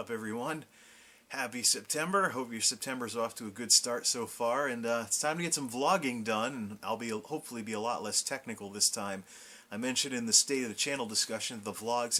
up, everyone? Happy September. Hope your September's off to a good start so far, and it's time to get some vlogging done, and I'll hopefully be a lot less technical this time. I mentioned in the State of the Channel discussion the vlogs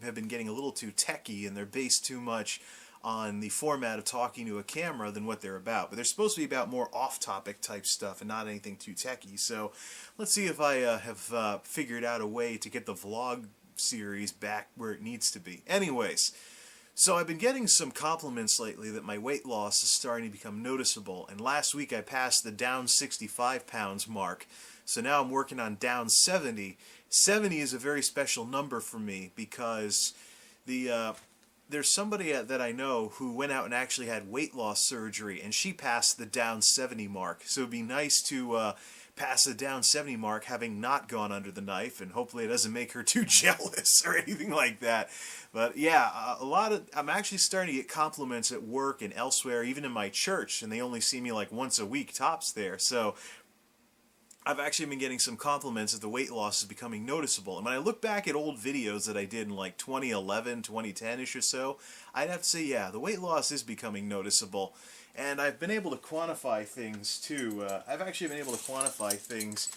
have been getting a little too techy, and they're based too much on the format of talking to a camera than what they're about. But they're supposed to be about more off-topic type stuff and not anything too techy. So let's see if I have figured out a way to get the vlog series back where it needs to be. Anyways, so I've been getting some compliments lately that my weight loss is starting to become noticeable, and last week I passed the down 65 pounds mark, so now I'm working on down 70. 70 is a very special number for me because there's somebody that I know who went out and actually had weight loss surgery, and she passed the down 70 mark, so it'd be nice to pass the down 70 mark having not gone under the knife, and hopefully it doesn't make her too jealous or anything like that. But yeah, I'm actually starting to get compliments at work and elsewhere, even in my church, and they only see me like once a week tops there. So I've actually been getting some compliments that the weight loss is becoming noticeable. And when I look back at old videos that I did in like 2011, 2010-ish or so, I'd have to say, yeah, the weight loss is becoming noticeable. And I've been able to quantify things too. I've actually been able to quantify things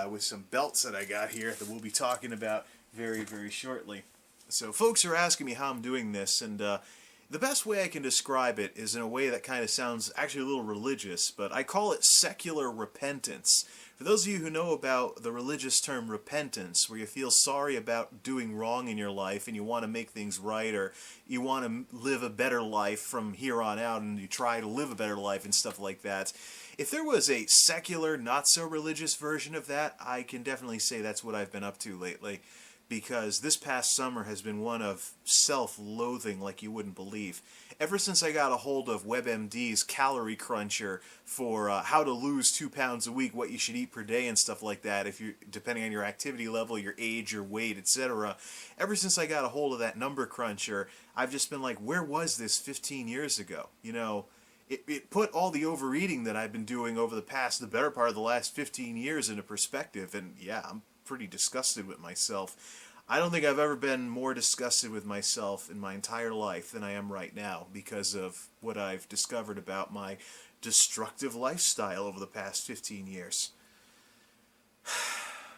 with some belts that I got here that we'll be talking about very, very shortly. So folks are asking me how I'm doing this, and the best way I can describe it is in a way that kind of sounds actually a little religious, but I call it secular repentance. For those of you who know about the religious term repentance, where you feel sorry about doing wrong in your life and you want to make things right, or you want to live a better life from here on out and you try to live a better life and stuff like that. If there was a secular, not-so-religious version of that, I can definitely say that's what I've been up to lately, because this past summer has been one of self-loathing like you wouldn't believe. Ever since I got a hold of WebMD's Calorie Cruncher for how to lose 2 pounds a week, what you should eat per day and stuff like that, if you depending on your activity level, your age, your weight, etc. Ever since I got a hold of that number cruncher, I've just been like, where was this 15 years ago? You know, it put all the overeating that I've been doing over the better part of the last 15 years into perspective, and yeah, I'm pretty disgusted with myself. I don't think I've ever been more disgusted with myself in my entire life than I am right now because of what I've discovered about my destructive lifestyle over the past 15 years.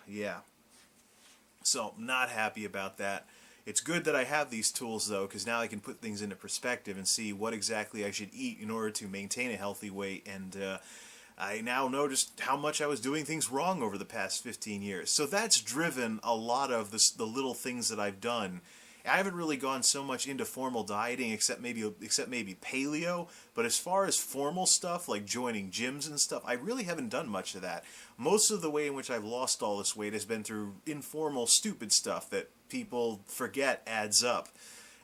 Yeah. So, not happy about that. It's good that I have these tools, though, because now I can put things into perspective and see what exactly I should eat in order to maintain a healthy weight, and I now know just how much I was doing things wrong over the past 15 years. So that's driven a lot of the little things that I've done. I haven't really gone so much into formal dieting except maybe paleo, but as far as formal stuff like joining gyms and stuff, I really haven't done much of that. Most of the way in which I've lost all this weight has been through informal, stupid stuff that people forget adds up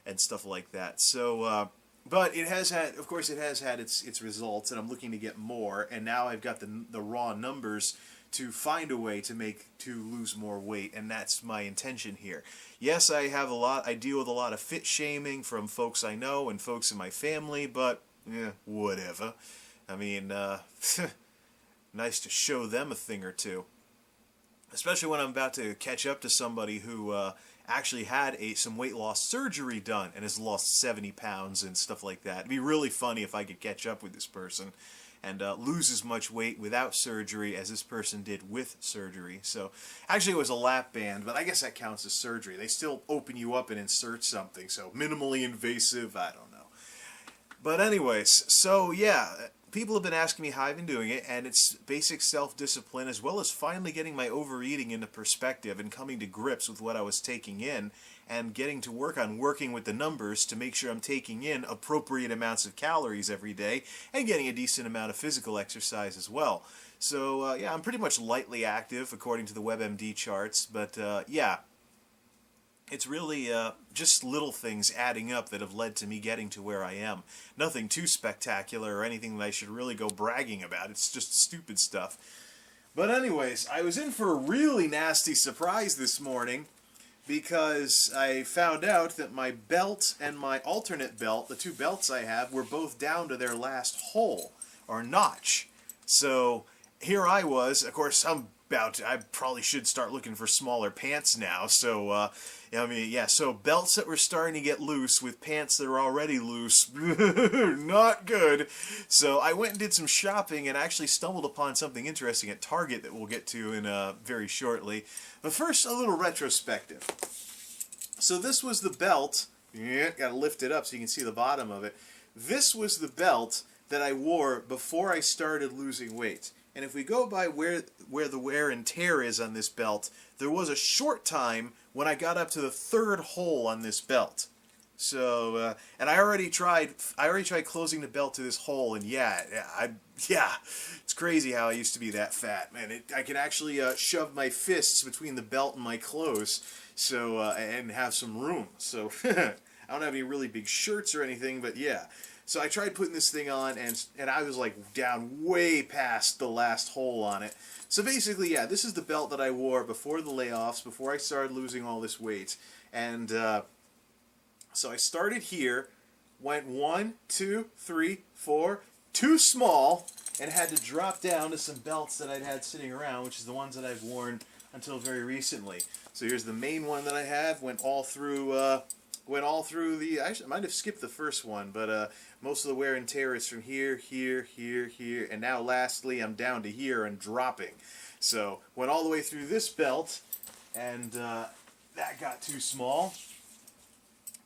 and stuff like that. So, but it has had, of course, it has had its results, and I'm looking to get more. And now I've got the raw numbers to find a way to lose more weight, and that's my intention here. Yes, I deal with a lot of fit shaming from folks I know and folks in my family, but whatever. I mean, nice to show them a thing or two, especially when I'm about to catch up to somebody who actually had some weight loss surgery done and has lost 70 pounds and stuff like that. It'd be really funny if I could catch up with this person and lose as much weight without surgery as this person did with surgery. So, actually it was a lap band, but I guess that counts as surgery. They still open you up and insert something, so minimally invasive, I don't know. But anyways, so yeah, people have been asking me how I've been doing it, and it's basic self-discipline as well as finally getting my overeating into perspective and coming to grips with what I was taking in and getting to working with the numbers to make sure I'm taking in appropriate amounts of calories every day and getting a decent amount of physical exercise as well. So yeah, I'm pretty much lightly active according to the WebMD charts, but yeah, it's really just little things adding up that have led to me getting to where I am. Nothing too spectacular or anything that I should really go bragging about. It's just stupid stuff. But anyways, I was in for a really nasty surprise this morning because I found out that my belt and my alternate belt, the two belts I have, were both down to their last hole, or notch. So here I was, of course I'm I probably should start looking for smaller pants now. So, I mean, yeah, so belts that were starting to get loose with pants that are already loose, not good. So I went and did some shopping and actually stumbled upon something interesting at Target that we'll get to in very shortly. But first, a little retrospective. So this was the belt. Yeah, gotta lift it up so you can see the bottom of it. This was the belt that I wore before I started losing weight. And if we go by where the wear and tear is on this belt, there was a short time when I got up to the third hole on this belt. So, and I already tried closing the belt to this hole, and yeah, it's crazy how I used to be that fat, man. I can actually shove my fists between the belt and my clothes, so and have some room. So I don't have any really big shirts or anything, but yeah. So I tried putting this thing on, and I was like down way past the last hole on it. So basically, yeah, this is the belt that I wore before the layoffs, before I started losing all this weight, and so I started here, went 1, 2, 3, 4, too small, and had to drop down to some belts that I'd had sitting around, which is the ones that I've worn until very recently. So here's the main one that I have. Went all through the. Actually, I might have skipped the first one, but most of the wear and tear is from here, here, here, here, and now lastly I'm down to here and dropping. So went all the way through this belt, and that got too small.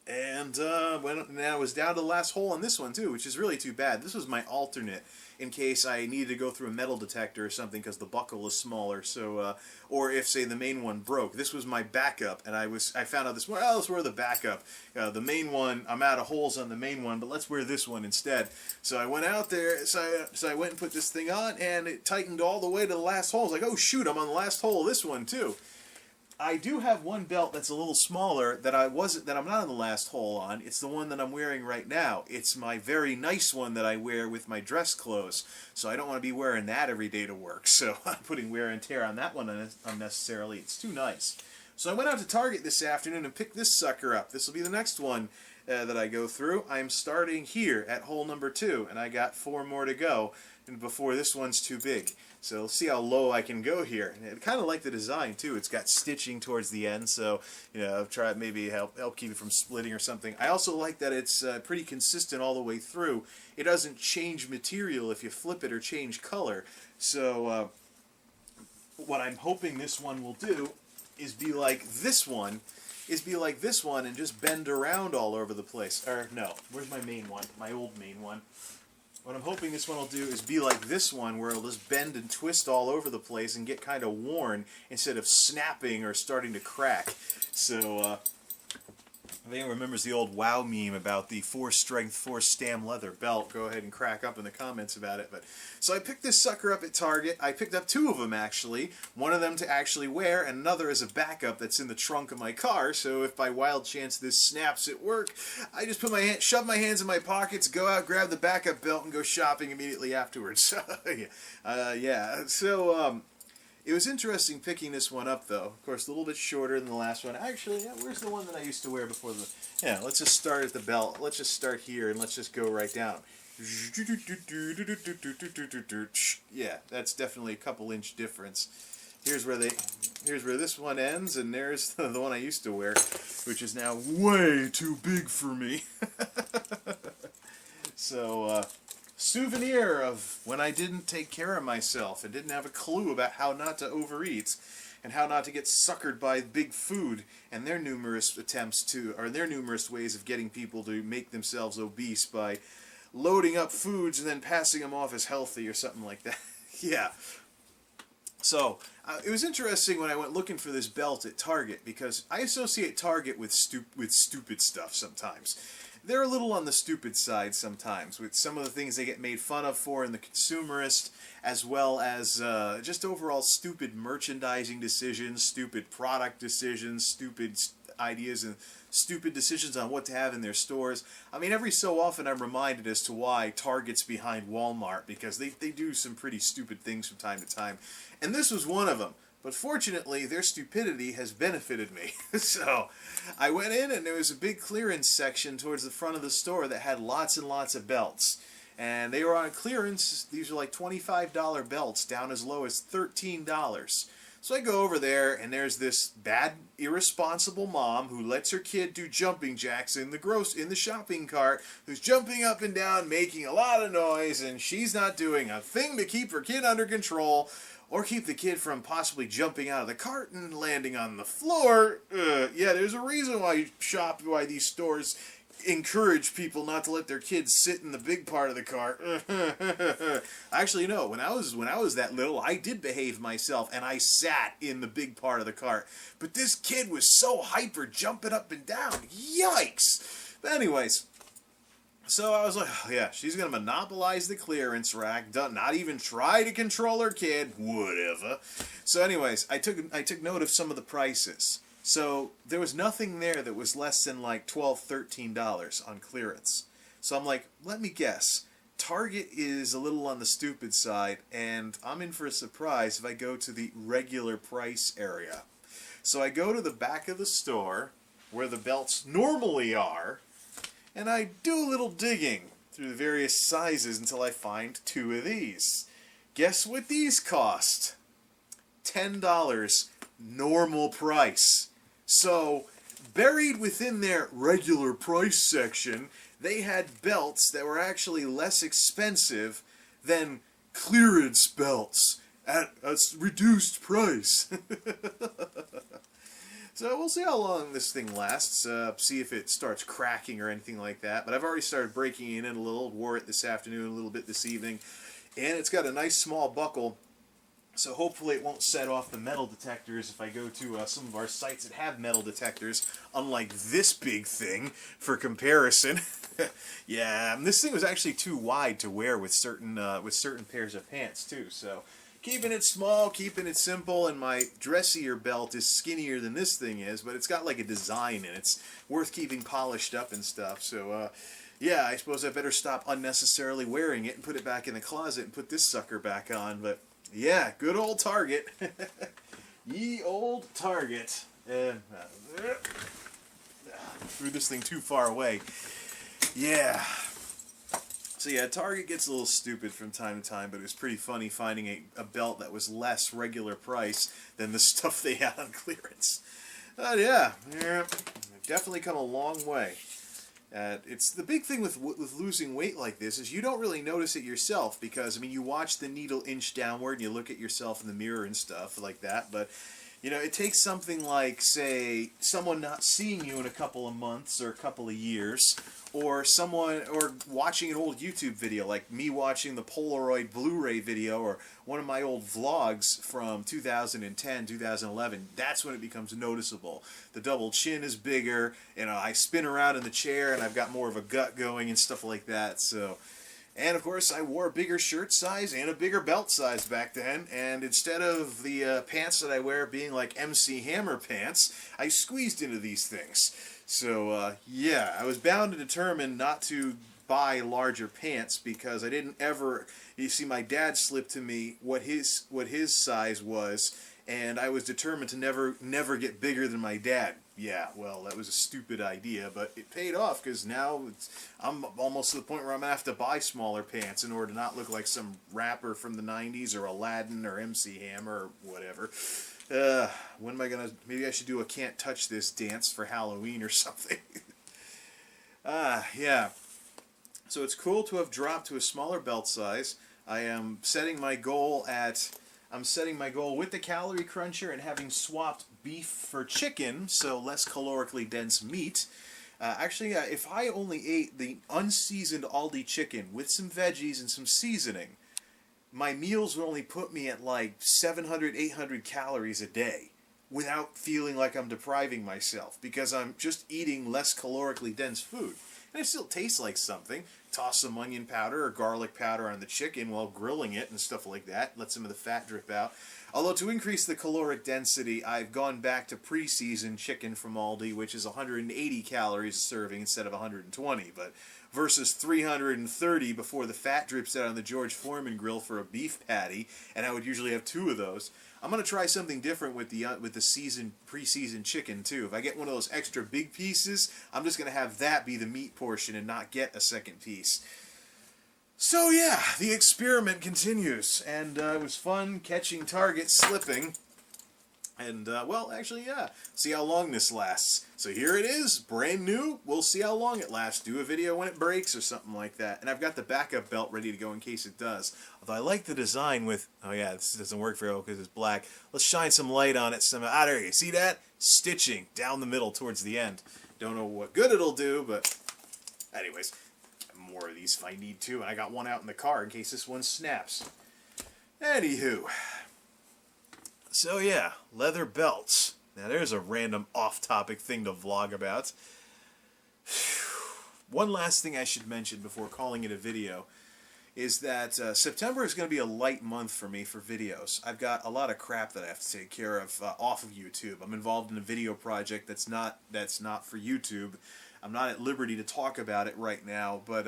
And now I was down to the last hole on this one too, which is really too bad. This was my alternate in case I needed to go through a metal detector or something because the buckle is smaller. So, or if say the main one broke, this was my backup. And I found out this morning, let's wear the backup. The main one, I'm out of holes on the main one, but let's wear this one instead. So I went out there, so I went and put this thing on, and it tightened all the way to the last hole. I was like, oh shoot, I'm on the last hole of this one too. I do have one belt that's a little smaller that I'm not on the last hole on. It's the one that I'm wearing right now. It's my very nice one that I wear with my dress clothes. So I don't want to be wearing that every day to work. So I'm putting wear and tear on that one unnecessarily. It's too nice. So I went out to Target this afternoon and picked this sucker up. This will be the next one that I go through. I'm starting here at hole number 2, and I got 4 more to go before this one's too big. So let's see how low I can go here. And I kind of like the design too. It's got stitching towards the end, so I've tried maybe help keep it from splitting or something. I also like that it's pretty consistent all the way through. It doesn't change material if you flip it or change color. So what I'm hoping this one will do is be like this one. And just bend around all over the place. Or no, where's my main one? My old main one. What I'm hoping this one will do is be like this one, where it'll just bend and twist all over the place and get kind of worn instead of snapping or starting to crack. So, if anyone remembers the old WoW meme about the 4-strength, 4-stam leather belt, go ahead and crack up in the comments about it. But so I picked this sucker up at Target. I picked up 2 of them, actually. One of them to actually wear, and another as a backup that's in the trunk of my car. So if by wild chance this snaps at work, I just shove my hands in my pockets, go out, grab the backup belt, and go shopping immediately afterwards. Yeah. So, it was interesting picking this one up, though. Of course, a little bit shorter than the last one. Actually, where's the one that I used to wear before the... Yeah, let's just start at the belt. Let's just start here, and let's just go right down. Yeah, that's definitely a couple-inch difference. Here's where this one ends, and there's the one I used to wear, which is now way too big for me. So, souvenir of when I didn't take care of myself and didn't have a clue about how not to overeat and how not to get suckered by big food and their numerous ways of getting people to make themselves obese by loading up foods and then passing them off as healthy or something like that. Yeah. So, it was interesting when I went looking for this belt at Target, because I associate Target with stupid stuff sometimes. They're a little on the stupid side sometimes with some of the things they get made fun of for in the consumerist, as well as just overall stupid merchandising decisions, stupid product decisions, stupid ideas, and stupid decisions on what to have in their stores. I mean, every so often I'm reminded as to why Target's behind Walmart, because they do some pretty stupid things from time to time. And this was one of them. But fortunately, their stupidity has benefited me. So, I went in and there was a big clearance section towards the front of the store that had lots and lots of belts. and they were on clearance. These are like $25 belts down as low as $13. So I go over there, and there's this bad, irresponsible mom who lets her kid do jumping jacks in the shopping cart, who's jumping up and down, making a lot of noise, and she's not doing a thing to keep her kid under control, or keep the kid from possibly jumping out of the cart and landing on the floor. Yeah, there's a reason why these stores encourage people not to let their kids sit in the big part of the cart. Actually, no. When I was that little, I did behave myself, and I sat in the big part of the cart. But this kid was so hyper, jumping up and down. Yikes! But anyways, so I was like, oh, yeah, she's gonna monopolize the clearance rack. Not even try to control her kid. Whatever. So, anyways, I took note of some of the prices. So there was nothing there that was less than like $12, $13 on clearance. So I'm like, let me guess. Target is a little on the stupid side, and I'm in for a surprise if I go to the regular price area. So I go to the back of the store, where the belts normally are, and I do a little digging through the various sizes until I find two of these. Guess what these cost? $10, normal price. So, buried within their regular price section, they had belts that were actually less expensive than clearance belts at a reduced price. So we'll see how long this thing lasts, see if it starts cracking or anything like that. But I've already started breaking it in a little, wore it this afternoon, a little bit this evening. And it's got a nice small buckle. So hopefully it won't set off the metal detectors if I go to some of our sites that have metal detectors, unlike this big thing, for comparison. Yeah, and this thing was actually too wide to wear with certain pairs of pants too. So keeping it small, keeping it simple, and my dressier belt is skinnier than this thing is, but it's got like a design and it's worth keeping polished up and stuff. So yeah, I suppose I better stop unnecessarily wearing it and put it back in the closet and put this sucker back on. But yeah, good old Target. Ye old Target. Threw this thing too far away. Yeah. So yeah, Target gets a little stupid from time to time, but it was pretty funny finding a belt that was less regular price than the stuff they had on clearance. Yeah, definitely come a long way. It's the big thing with losing weight like this is you don't really notice it yourself because, I mean, you watch the needle inch downward and you look at yourself in the mirror and stuff like that, but, you know, it takes something like, say, someone not seeing you in a couple of months or a couple of years, or watching an old YouTube video, like me watching the Polaroid Blu-ray video, or one of my old vlogs from 2010, 2011, that's when it becomes noticeable. The double chin is bigger, you know, I spin around in the chair and I've got more of a gut going and stuff like that, so. And of course I wore a bigger shirt size and a bigger belt size back then, and instead of the pants that I wear being like MC Hammer pants, I squeezed into these things. So yeah, I was bound and determined not to buy larger pants because I didn't ever, you see, my dad slipped to me what his size was, and I was determined to never get bigger than my dad. Yeah, well, that was a stupid idea, but it paid off because now I'm almost to the point where I'm going to have to buy smaller pants in order to not look like some rapper from the 90s or Aladdin or MC Hammer or whatever. When am I going to... Maybe I should do a Can't Touch This dance for Halloween or something. Yeah. So it's cool to have dropped to a smaller belt size. I am setting my goal with the Calorie Cruncher and having swapped beef for chicken, so less calorically dense meat. Actually, if I only ate the unseasoned Aldi chicken with some veggies and some seasoning, my meals would only put me at like 700, 800 calories a day without feeling like I'm depriving myself because I'm just eating less calorically dense food. And it still tastes like something. Toss some onion powder or garlic powder on the chicken while grilling it and stuff like that. Let some of the fat drip out. Although to increase the caloric density, I've gone back to pre-seasoned chicken from Aldi, which is 180 calories a serving instead of 120, but versus 330 before the fat drips out on the George Foreman grill for a beef patty, and I would usually have 2 of those. I'm going to try something different with the pre-seasoned chicken too. If I get one of those extra big pieces, I'm just going to have that be the meat portion and not get a second piece. So yeah, the experiment continues, and it was fun catching targets slipping. And, well, actually, yeah, see how long this lasts. So here it is, brand new. We'll see how long it lasts. Do a video when it breaks or something like that. And I've got the backup belt ready to go in case it does. Although I like the design with, oh yeah, this doesn't work very well because it's black. Let's shine some light on it. There you see that? Stitching down the middle towards the end. Don't know what good it'll do, but anyways, more of these if I need to. And I got one out in the car in case this one snaps. Anywho. So yeah, leather belts. Now there's a random off-topic thing to vlog about. One last thing I should mention before calling it a video is that September is going to be a light month for me for videos. I've got a lot of crap that I have to take care of off of YouTube. I'm involved in a video project that's not for YouTube. I'm not at liberty to talk about it right now, but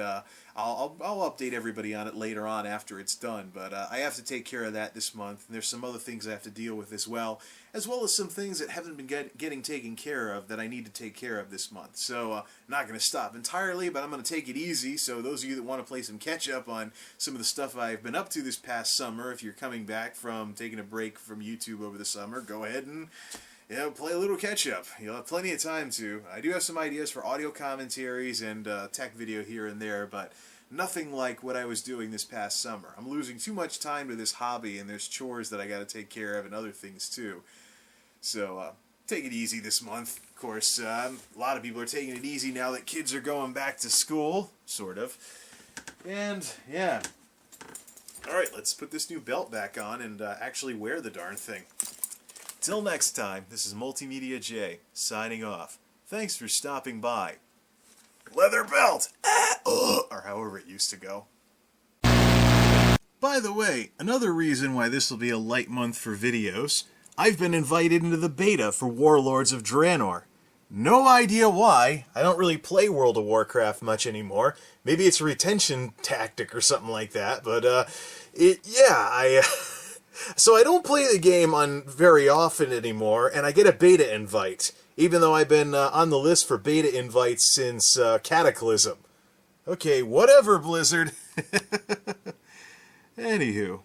I'll update everybody on it later on after it's done. But I have to take care of that this month, and there's some other things I have to deal with as well as some things that haven't been getting taken care of that I need to take care of this month. So I'm not going to stop entirely, but I'm going to take it easy. So those of you that want to play some catch-up on some of the stuff I've been up to this past summer, if you're coming back from taking a break from YouTube over the summer, go ahead and play a little catch-up. You'll have plenty of time to. I do have some ideas for audio commentaries and tech video here and there, but nothing like what I was doing this past summer. I'm losing too much time to this hobby, and there's chores that I got to take care of and other things too. So take it easy this month. Of course, a lot of people are taking it easy now that kids are going back to school, sort of. And yeah. Alright, let's put this new belt back on and actually wear the darn thing. Till next time, this is MultimediaJay, signing off. Thanks for stopping by. Leather belt! Or however it used to go. By the way, another reason why this will be a light month for videos, I've been invited into the beta for Warlords of Draenor. No idea why. I don't really play World of Warcraft much anymore. Maybe it's a retention tactic or something like that, but, So I don't play the game on very often anymore, and I get a beta invite, even though I've been on the list for beta invites since Cataclysm. Okay, whatever, Blizzard. Anywho.